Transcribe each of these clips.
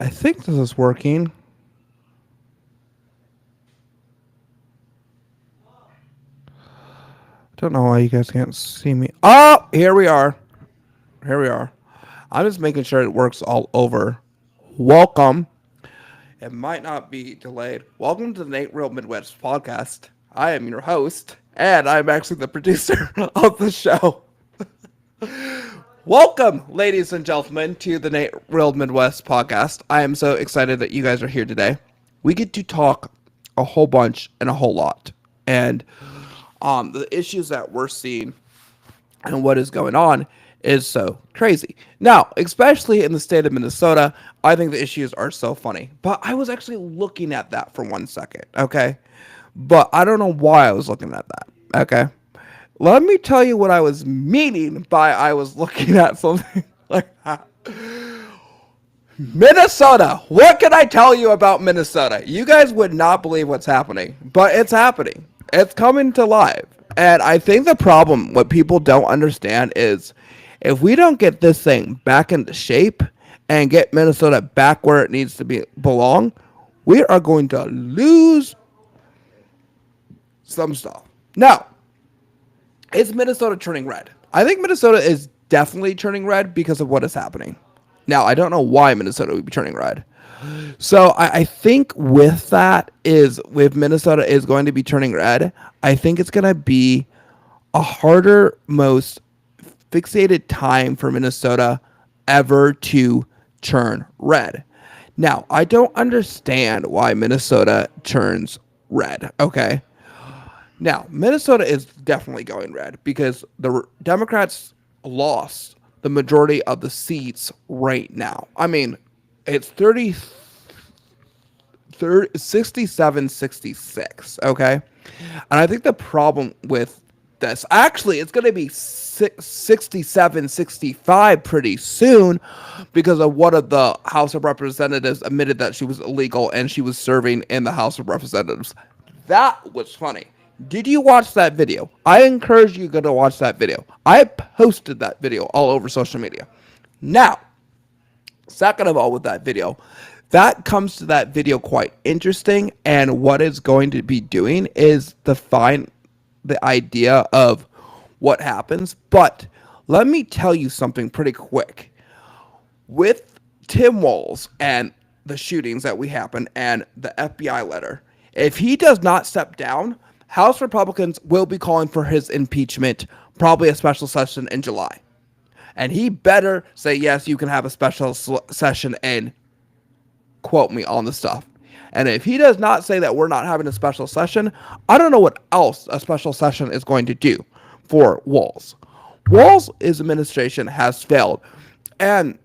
I think this is working. Don't know why you guys can't see me. Oh, here we are. Here we are. I'm just making sure it works all over. Welcome. It might not be delayed. Welcome to the Nate Real Midwest podcast. I am your host, and I'm actually the producer of the show. Welcome, ladies and gentlemen, to the Nate Real Midwest podcast. I am so excited that you guys are here today. We get to talk a whole bunch and a whole lot. And the issues that we're seeing and what is going on is so crazy. Now, especially in the state of Minnesota, I think the issues are so funny. But I was actually looking at that for 1 second, okay? But I don't know why I was looking at that, okay? Let me tell you what I was meaning by I was looking at something like that. Minnesota. What can I tell you about Minnesota? You guys would not believe what's happening, but it's happening. It's coming to life. And I think the problem, what people don't understand is if we don't get this thing back into shape and get Minnesota back where it needs to belong, we are going to lose some stuff. Now, is Minnesota turning red? I think Minnesota is definitely turning red because of what is happening. Now, I don't know why Minnesota would be turning red. So I think with that is, if Minnesota is going to be turning red, I think it's going to be a harder, most fixated time for Minnesota ever to turn red. Now, I don't understand why Minnesota turns red, okay? Now, Minnesota is definitely going red because the Democrats lost the majority of the seats right now. I mean, it's 67, 66, okay? And I think the problem with this, actually, it's going to be 67, 65 pretty soon because of one of the House of Representatives admitted that she was illegal and she was serving in the House of Representatives. That was funny. Did you watch that video? I encourage you to go to watch that video. I posted that video all over social media. Now, second of all, with that video, that comes to that video quite interesting. And what it's going to be doing is define the idea of what happens. But let me tell you something pretty quick. With Tim Walz and the shootings that we happened and the FBI letter, if he does not step down, House Republicans will be calling for his impeachment, probably a special session in July. And he better say, yes, you can have a special session and quote me on the stuff. And if he does not say that we're not having a special session, I don't know what else a special session is going to do for Walz. Walz's administration has failed. And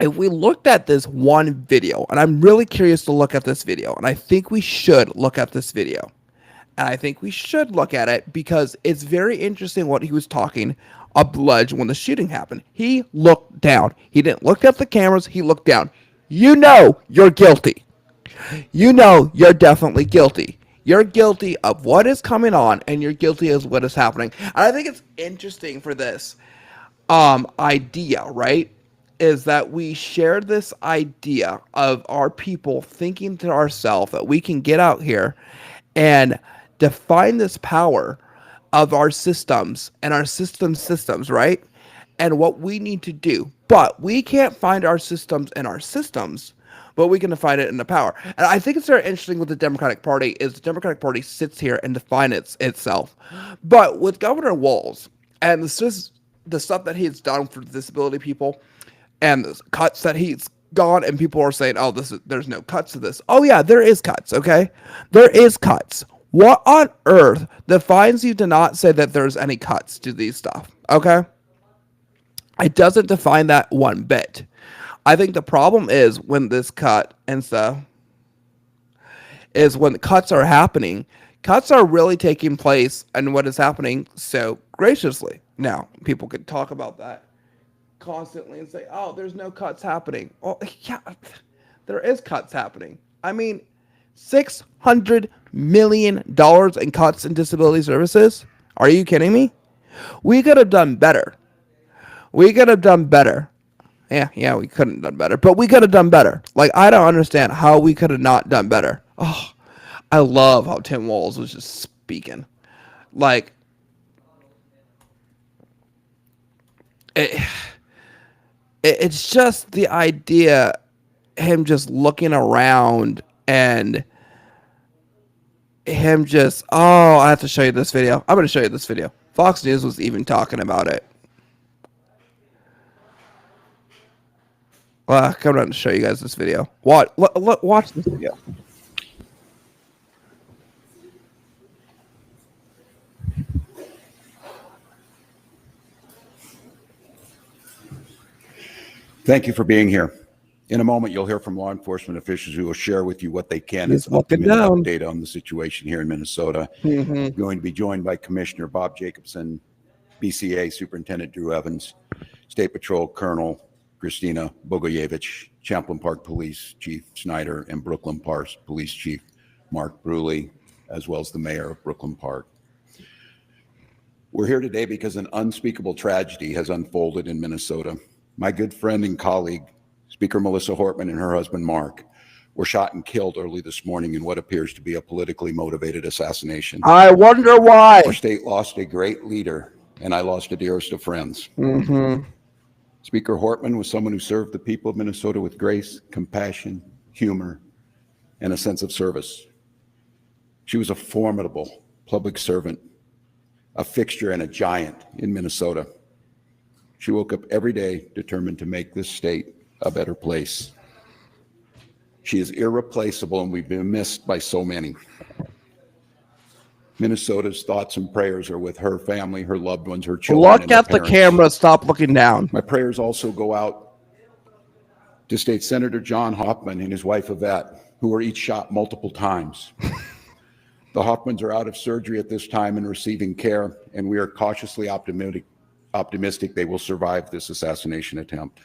if we looked at this one video, and I'm really curious to look at this video, and I think we should look at this video. And I think we should look at it because it's very interesting what he was talking alleged when the shooting happened. He looked down. He didn't look at the cameras. He looked down. You know you're guilty. You know you're definitely guilty. You're guilty of what is coming on, and you're guilty of what is happening. And I think it's interesting for this idea, right? Is that we share this idea of our people thinking to ourselves that we can get out here and define this power of our systems and our systems, right? And what we need to do. But we can't find our systems in our systems, but we can find it in the power. And I think it's very interesting with the Democratic Party is the Democratic Party sits here and defines itself. But with Governor Walz and the stuff that he's done for disability people and the cuts that he's gone, and people are saying, oh, there's no cuts to this. Oh yeah, there is cuts, okay? There is cuts. What on earth defines you to not say that there's any cuts to these stuff, okay? It doesn't define that one bit. I think the problem is when this cut and stuff is when the cuts are happening. Cuts are really taking place and what is happening so graciously. Now, people could talk about that constantly and say, oh, there's no cuts happening. Well, yeah, there is cuts happening. I mean, $600 million in cuts in disability services? Are you kidding me? We could have done better. We could have done better. Yeah, we couldn't have done better, but we could have done better. Like, I don't understand how we could have not done better. Oh, I love how Tim Walz was just speaking. Like, it, it's just the idea, him just looking around and him just, oh, I have to show you this video. I'm going to show you this video. Fox News was even talking about it. Well, I'm going to show you guys this video. Watch this video. Thank you for being here. In a moment, you'll hear from law enforcement officials who will share with you what they can as up-to-minute update on the situation here in Minnesota. We're going to be joined by Commissioner Bob Jacobson, BCA Superintendent Drew Evans, State Patrol Colonel Christina Bogojevich, Champlain Park Police Chief Snyder, and Brooklyn Park Police Chief Mark Bruley, as well as the Mayor of Brooklyn Park. We're here today because an unspeakable tragedy has unfolded in Minnesota. My good friend and colleague, Speaker Melissa Hortman, and her husband Mark were shot and killed early this morning in what appears to be a politically motivated assassination. I wonder why. Our state lost a great leader, and I lost a dearest of friends. Speaker Hortman was someone who served the people of Minnesota with grace, compassion, humor, and a sense of service. She was a formidable public servant, a fixture and a giant in Minnesota. She woke up every day determined to make this state a better place. She is irreplaceable, and we've been missed by so many. Minnesota's thoughts and prayers are with her family, her loved ones, her children. Look at the camera. Stop looking down. My prayers also go out to State Senator John Hoffman and his wife Yvette, who were each shot multiple times. The Hoffmans are out of surgery at this time and receiving care, and we are cautiously optimistic they will survive this assassination attempt.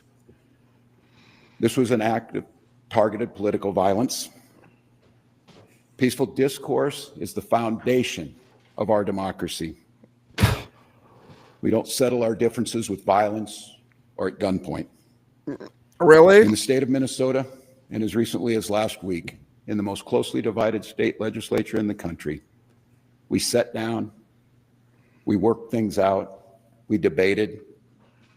This was an act of targeted political violence. Peaceful discourse is the foundation of our democracy. We don't settle our differences with violence or at gunpoint. Really? In the state of Minnesota, and as recently as last week, in the most closely divided state legislature in the country, we sat down, we worked things out, we debated,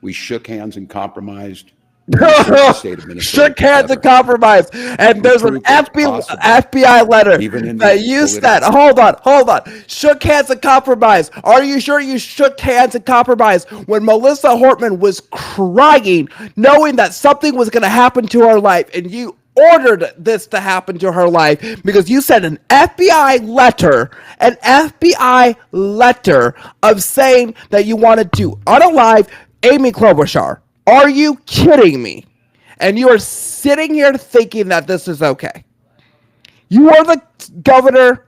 we shook hands and compromised. Shook hands and compromised. And there's an FBI letter that you said, hold on. Shook hands and compromised. Are you sure you shook hands and compromised when Melissa Hortman was crying, knowing that something was going to happen to her life, and you ordered this to happen to her life because you sent an FBI letter of saying that you wanted to unalive Amy Klobuchar? Are you kidding me? And you are sitting here thinking that this is okay. You are the governor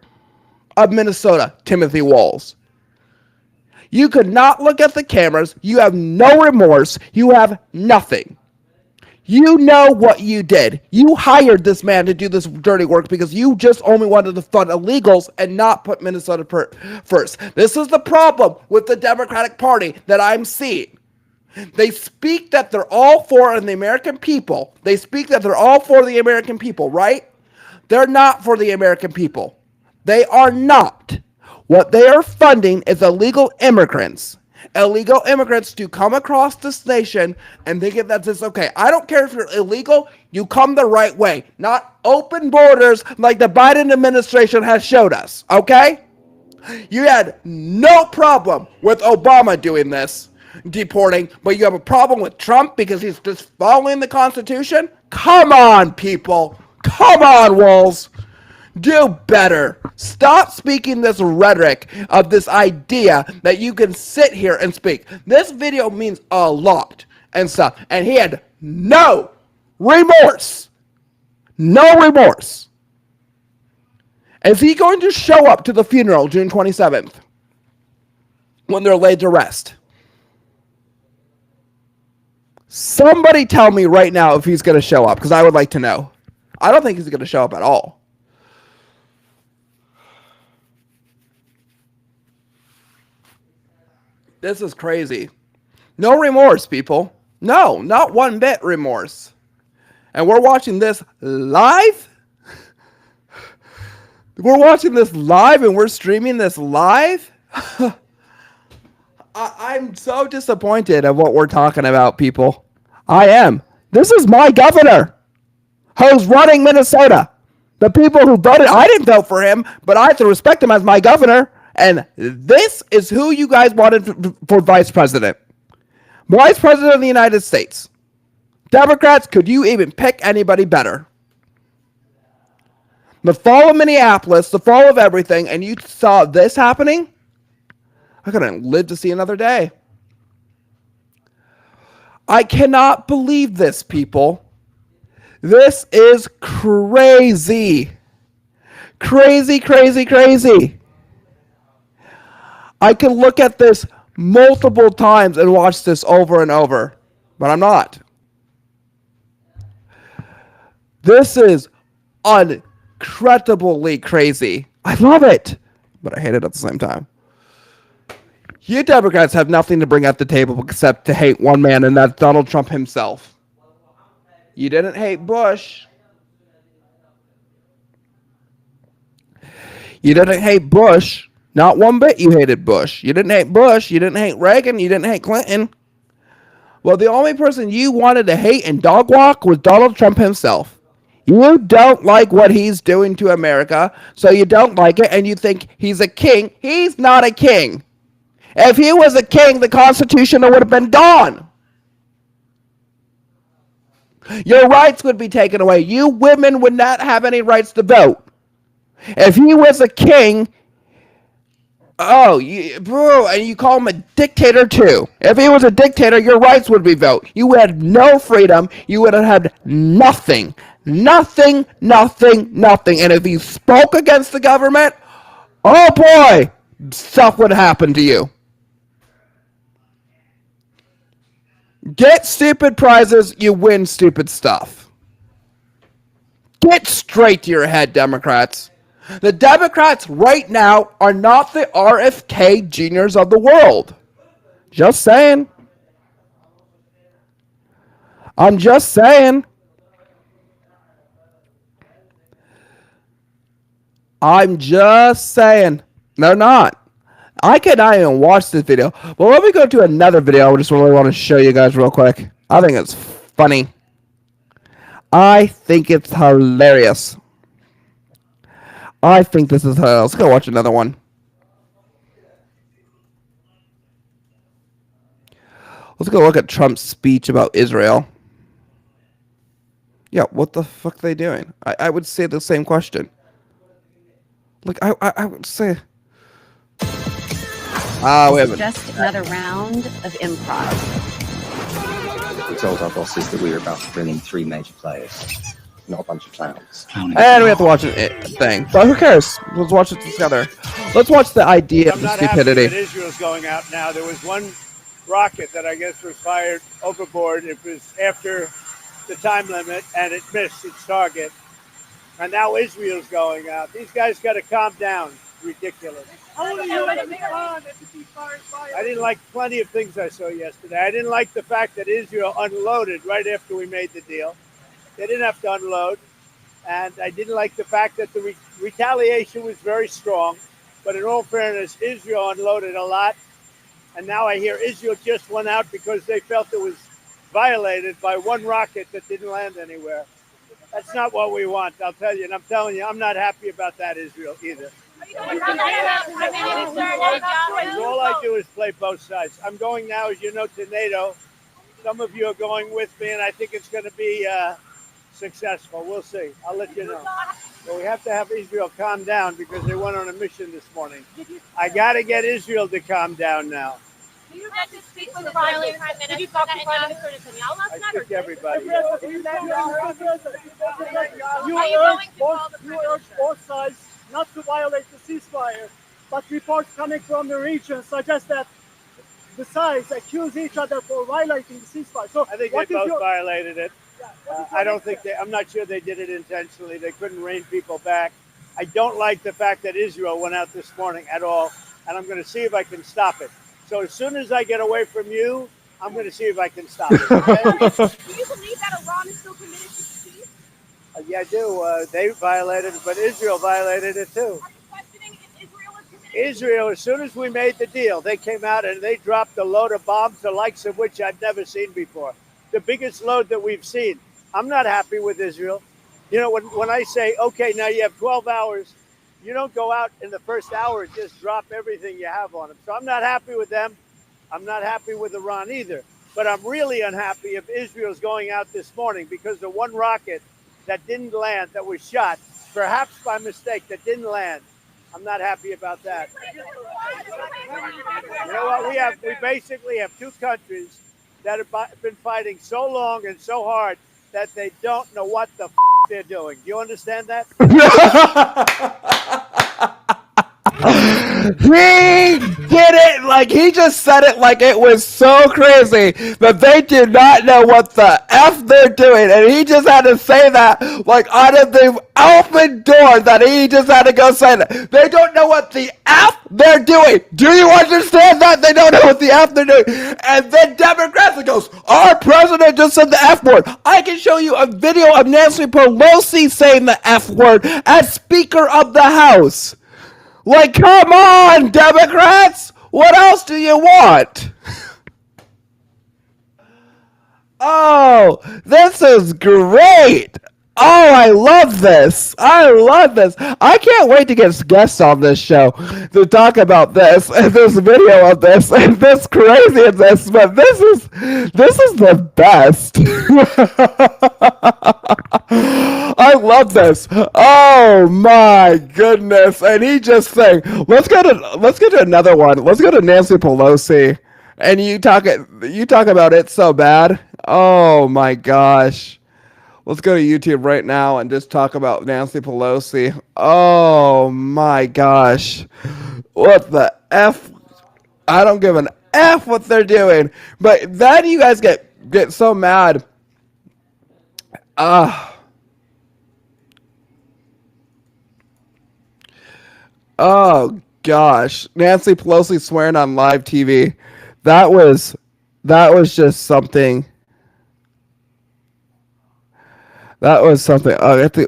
of Minnesota, Timothy Walz. You could not look at the cameras. You have no remorse. You have nothing. You know what you did. You hired this man to do this dirty work because you just only wanted to fund illegals and not put Minnesota first. This is the problem with the Democratic Party that I'm seeing. They speak that they're all for the American people. They speak that they're all for the American people, right? They're not for the American people. They are not. What they are funding is illegal immigrants. Illegal immigrants to come across this nation and think that this is okay. I don't care if you're illegal, you come the right way. Not open borders like the Biden administration has showed us, okay? You had no problem with Obama doing this, deporting, but you have a problem with Trump because he's just following the Constitution? Come on, people. Come on, Walz. Do better. Stop speaking this rhetoric of this idea that you can sit here and speak. This video means a lot and stuff. And he had no remorse. No remorse. Is he going to show up to the funeral June 27th when they're laid to rest? Somebody tell me right now if he's going to show up, because I would like to know. I don't think he's going to show up at all. This is crazy. No remorse, people. No, not one bit remorse. And we're watching this live? We're watching this live and we're streaming this live? I'm so disappointed at what we're talking about, people. I am. This is my governor who's running Minnesota. The people who voted, I didn't vote for him, but I have to respect him as my governor. And this is who you guys wanted for vice president. Vice president of the United States. Democrats, could you even pick anybody better? The fall of Minneapolis, the fall of everything, and you saw this happening? I couldn't live to see another day. I cannot believe this, people. This is crazy. Crazy, crazy, crazy. I can look at this multiple times and watch this over and over, but I'm not. This is incredibly crazy. I love it, but I hate it at the same time. You Democrats have nothing to bring at the table except to hate one man, and that's Donald Trump himself. You didn't hate Bush. You didn't hate Bush. Not one bit you hated Bush. You didn't hate Bush. You didn't hate Reagan. You didn't hate Clinton. Well, the only person you wanted to hate and dog walk was Donald Trump himself. You don't like what he's doing to America, so you don't like it, and you think he's a king. He's not a king. If he was a king, the Constitution would have been gone. Your rights would be taken away. You women would not have any rights to vote. If he was a king, and you call him a dictator too. If he was a dictator, your rights would be vote. You would have no freedom. You would have had nothing. Nothing, nothing, nothing. And if you spoke against the government, oh boy, stuff would happen to you. Get stupid prizes, you win stupid stuff. Get straight to your head, Democrats. The Democrats right now are not the RFK Juniors of the world. Just saying. I'm just saying. I'm just saying. They're not. I cannot even watch this video. Well, let me go to another video I just really want to show you guys real quick. I think it's funny. I think it's hilarious. I think this is hilarious. Let's go watch another one. Let's go look at Trump's speech about Israel. Yeah, what the fuck are they doing? I would say the same question. Like, I would say... we haven't. Just another round of improv. We told our bosses that we were about to bring in 3 major players, not a bunch of clowns. And we have to watch a thing. But who cares? Let's watch it together. Let's watch the idea of the stupidity. I'm not happy that Israel's going out now. There was one rocket that I guess was fired overboard. It was after the time limit, and it missed its target. And now Israel's going out. These guys got to calm down. Ridiculous. I didn't like plenty of things I saw yesterday. I didn't like the fact that Israel unloaded right after we made the deal. They didn't have to unload. And I didn't like the fact that the retaliation was very strong. But in all fairness, Israel unloaded a lot. And now I hear Israel just went out because they felt it was violated by one rocket that didn't land anywhere. That's not what we want, I'll tell you. And I'm telling you, I'm not happy about that, Israel, either. All I do is play both sides. I'm going now, as you know, to NATO. Some of you are going with me, and I think it's going to be successful. We'll see. I'll let you know. But we have to have Israel calm down because they went on a mission this morning. I got to get Israel to calm down now. You had to speak with the Prime Minister. Did you talk to Prime Minister Netanyahu last night? I speak to everybody. You urged both sides not to violate the ceasefire, but reports coming from the region suggest that the sides accuse each other for violating the ceasefire. So I think they both violated it. I don't think I'm not sure they did it intentionally. They couldn't rein people back. I don't like the fact that Israel went out this morning at all, and I'm going to see if I can stop it. So as soon as I get away from you, I'm going to see if I can stop it. Okay? Do you believe that Iran is still committed to peace? Yeah, I do. They violated it, but Israel violated it too. I'm questioning if Israel is committed. Israel, as soon as we made the deal, they came out and they dropped a load of bombs, the likes of which I've never seen before. The biggest load that we've seen. I'm not happy with Israel. You know, when I say, okay, now you have 12 hours, you don't go out in the first hour and just drop everything you have on them. So I'm not happy with them. I'm not happy with Iran either. But I'm really unhappy if Israel's going out this morning because the one rocket that didn't land, that was shot, perhaps by mistake, that didn't land. I'm not happy about that. You know what? We basically have two countries that have been fighting so long and so hard that they don't know what the they're doing. Do you understand that? He did it like he just said it like it was so crazy that they do not know what the F they're doing, and he just had to say that like out of the open door that he just had to go say that. They don't know what the F they're doing. Do you understand that? They don't know what the F they're doing. And then Democrats goes, our president just said the F word. I can show you a video of Nancy Pelosi saying the F word as Speaker of the House. Like, come on, Democrats! What else do you want? Oh, this is great! Oh, I love this! I love this! I can't wait to get guests on this show to talk about this and this video of this and this crazy of this, but this is the best. I love this. Oh my goodness! And he just saying, let's get to another one. Let's go to Nancy Pelosi, and you talk about it so bad. Oh my gosh! Let's go to YouTube right now and just talk about Nancy Pelosi. Oh my gosh! What the F? I don't give an F what they're doing. But then you guys get so mad. Oh gosh, Nancy Pelosi swearing on live TV. That was just something. That was something.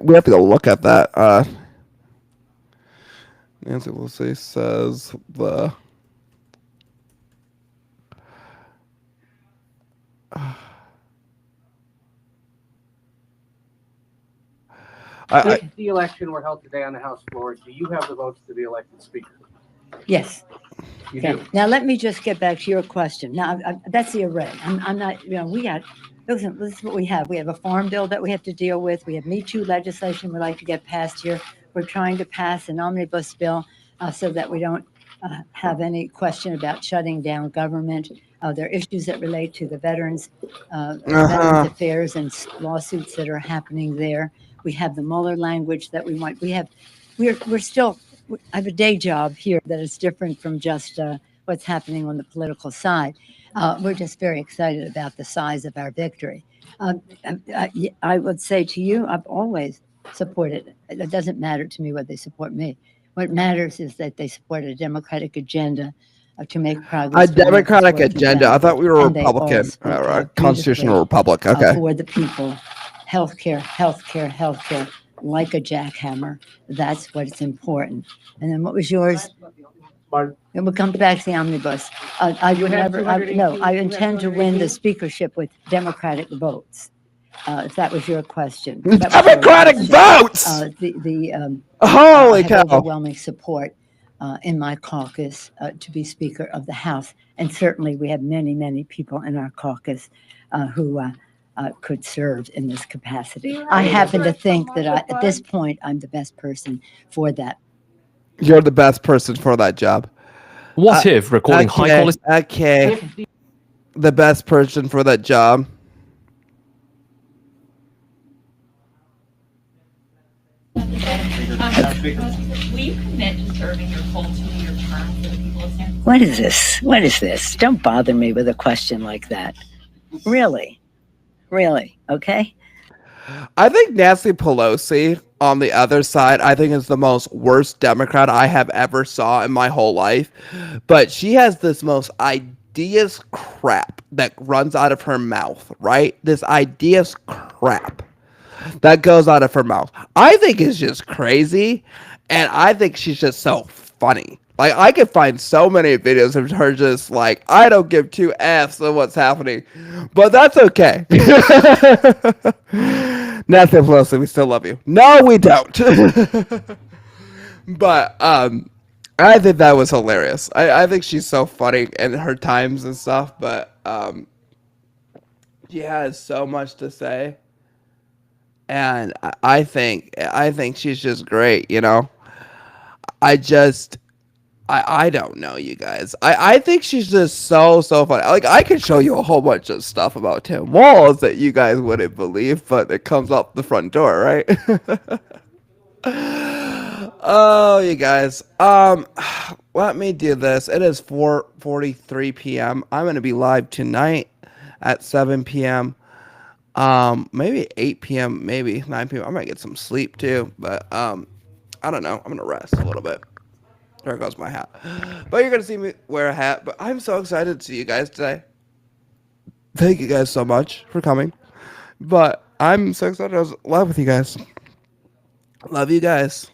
We have to go look at that. Nancy Pelosi says the. If the election were held today on the House floor, do you have the votes to be elected Speaker? Yes. You Okay. do. Now let me just get back to your question. Now that's the array. I'm not. This is what we have. We have a farm bill that we have to deal with. We have Me Too legislation we'd like to get passed here. We're trying to pass an omnibus bill so that we don't have any question about shutting down government. There are issues that relate to the veterans affairs and lawsuits that are happening there. We have the Mueller language that we want. We're still. I have a day job here that is different from just what's happening on the political side. We're just very excited about the size of our victory. I would say to you, I've always supported. It doesn't matter to me whether they support me. What matters is that they support a democratic agenda to make progress. A democratic agenda. I thought we were a Republican, a constitutional republic. Okay. For the people, healthcare, like a jackhammer. That's what's important. And then what was yours? Martin, And we'll come back to the omnibus. I intend to win the speakership with Democratic votes. If that was your question. Democratic votes! Holy I have cow. overwhelming support in my caucus to be Speaker of the House. And certainly we have many, many people in our caucus who could serve in this capacity. I happen to think that at this point, I'm the best person for that. You're the best person for that job. What if recording high quality? Okay. The best person for that job. Will you commit to serving your full 2-year term for the people of San Francisco? What is this? What is this? Don't bother me with a question like that. Really? Really? Okay? I think Nancy Pelosi on the other side, I think is the most worst Democrat I have ever saw in my whole life. But she has this most ideas crap that runs out of her mouth, right? This ideas crap that goes out of her mouth, I think is just crazy, and I think she's just so funny. Like, I could find so many videos of her just like, I don't give two F's of what's happening, but that's okay. Nancy Pelosi, we still love you. No, we don't. But I think that was hilarious. I think she's so funny in her times and stuff, but she has so much to say. And I think she's just great, you know. I don't know, you guys. I think she's just so funny. Like, I could show you a whole bunch of stuff about Tim Walz that you guys wouldn't believe, but it comes up the front door, right? Oh, you guys. Let me do this. It is 4:43 p.m. I'm gonna be live tonight at 7 p.m. Maybe 8 p.m., maybe 9 p.m. I might get some sleep too, but I don't know. I'm gonna rest a little bit. There goes my hat. But you're gonna see me wear a hat. But I'm so excited to see you guys today. Thank you guys so much for coming. But I'm so excited I was live with you guys. Love you guys.